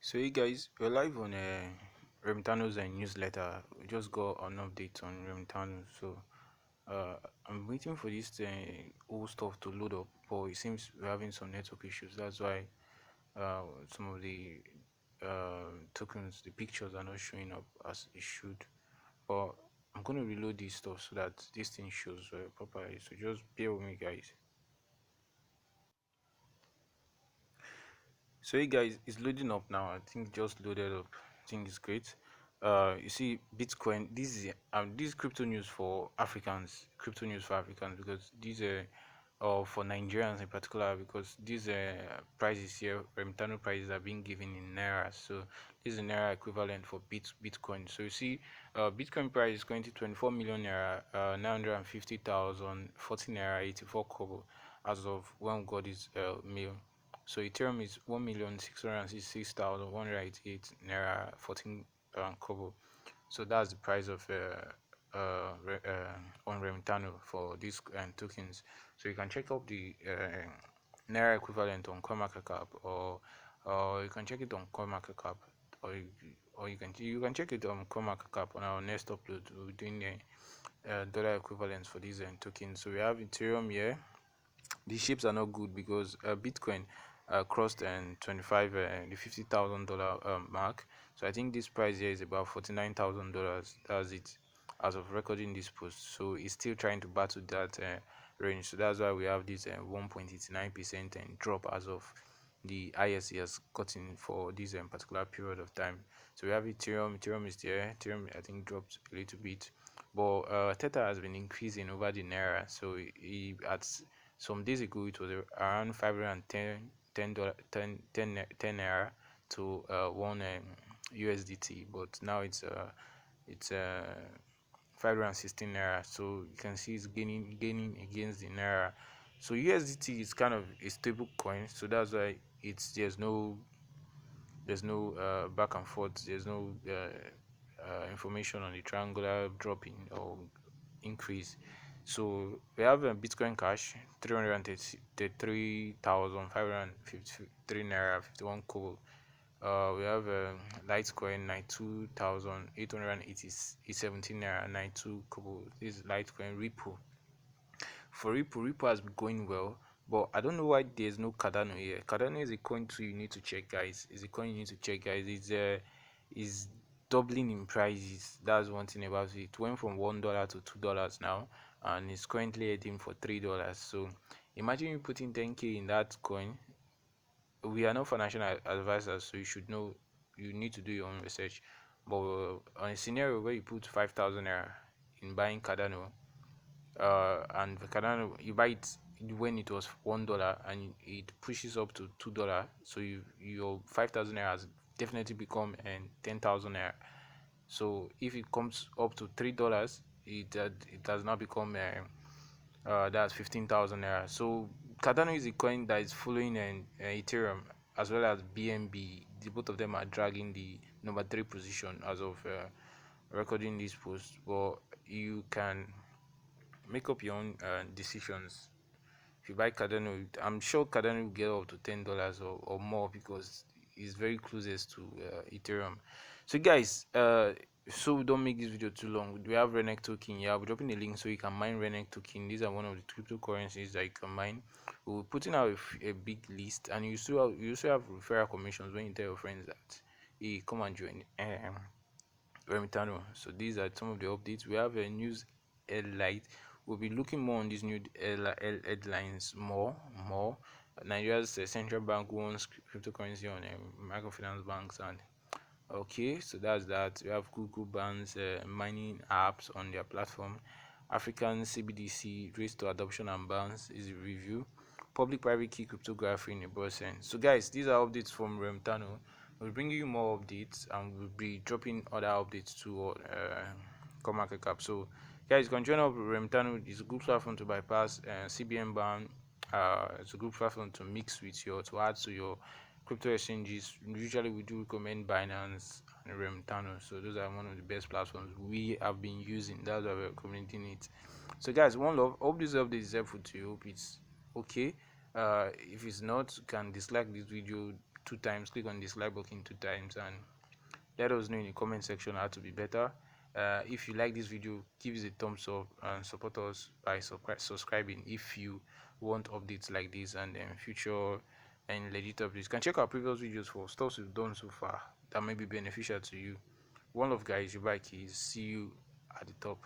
So hey guys, we're live on Remitano's newsletter. We just got an update on Remitano. So I'm waiting for this old stuff to load up, but it seems we're having some network issues. That's why some of the tokens, the pictures are not showing up as it should. But I'm gonna reload this stuff so that this thing shows properly. So just bear with me, guys. So hey guys, it's loading up now. I think it just loaded up. I think it's great. You see, Bitcoin. This is crypto news for Africans. Crypto news for Africans because these are, or for Nigerians in particular, because these prices here, Remitano prices are being given in naira. So this is a naira equivalent for Bitcoin. So you see, Bitcoin price is going to 24 million naira, 950,000, 14 naira 84 kobo as of when we got this mail. So Ethereum is 1,666,188 naira 14 kobo. So that's the price of on Remitano for these tokens. So you can check out the naira equivalent on Coinmarketcap, or you can check it on Coinmarketcap, or you can check it on Coinmarketcap on our next upload. We're doing dollar equivalents for these tokens. So we have Ethereum here. The shapes are not good because Bitcoin crossed and 25 the $50,000 mark. So I think this price here is about $49,000. That's it as of recording this post. So it's still trying to battle that range. So that's why we have this 1.89% and drop as of the highest he has gotten for this particular period of time. So we have Ethereum. Ethereum is there. Ethereum I think dropped a little bit, but Theta has been increasing over the naira. So he at some days ago it was around 510 10 naira to 1 USDT, but now it's 516 naira. So you can see it's gaining against the naira. So USDT is kind of a stable coin, so that's why it's there's no back and forth. There's no information on the triangular dropping or increase. So we have Bitcoin Cash 333,553 naira 51 kobo. We have Litecoin 92,817 naira 92 kobo. This is Litecoin. Ripple. For Ripple has been going well, but I don't know why there's no Cardano here. Cardano is a coin too you need to check, guys. It's a coin you need to check, guys. It's doubling in prices. That's one thing about it. It went from $1 to $2 now, and it's currently heading for $3. So imagine you putting 10k in that coin. We are not financial advisors, so you should know. You need to do your own research. But on a scenario where you put 5,000 naira in buying Cardano, and Cardano you buy it when it was $1 and it pushes up to $2, so your 5,000 naira has definitely become 10,000 naira. So if it comes up to $3, it has now become that's 15,000 naira. So Cardano is a coin that is following Ethereum as well as BNB. Both of them are dragging the number 3 position as of recording this post. But you can make up your own decisions. If you buy Cardano, I'm sure Cardano will get up to $10 or more because it's very closest to Ethereum. So guys, so don't make this video too long. We have RENEC token. Yeah, I'll be dropping the link so you can mine RENEC token. These are one of the cryptocurrencies that you can mine. We're putting out a big list, and you also have referral commissions when you tell your friends that hey, come and join Remitano. So these are some of the updates. We have a news headlight. We'll be looking more on these new headlines more. Nigeria's central bank wants cryptocurrency on microfinance banks, and okay, so that's that. We have Google bans mining apps on their platform. African CBDC race to adoption and bans is a review. Public-private key cryptography in a broad sense. So guys, these are updates from Remitano. We'll bring you more updates, and we'll be dropping other updates to Coinmarketcap. So guys, you can join up with Remitano. It's a good platform to bypass CBN ban. It's a good platform to mix with to add to your crypto exchanges. Usually we do recommend Binance and Remitano, so those are one of the best platforms we have been using. That's why we're recommending it. So guys, one love. Hope this update is helpful to you. Hope it's okay. If it's not, you can dislike this video, two times, click on this like button 2 times, and let us know in the comment section how to be better. If you like this video, give us a thumbs up and support us by subscribing if you want updates like this and future and legit updates. You can check our previous videos for stuff we've done so far that may be beneficial to you. One love, guys. Your bike is. See you at the top.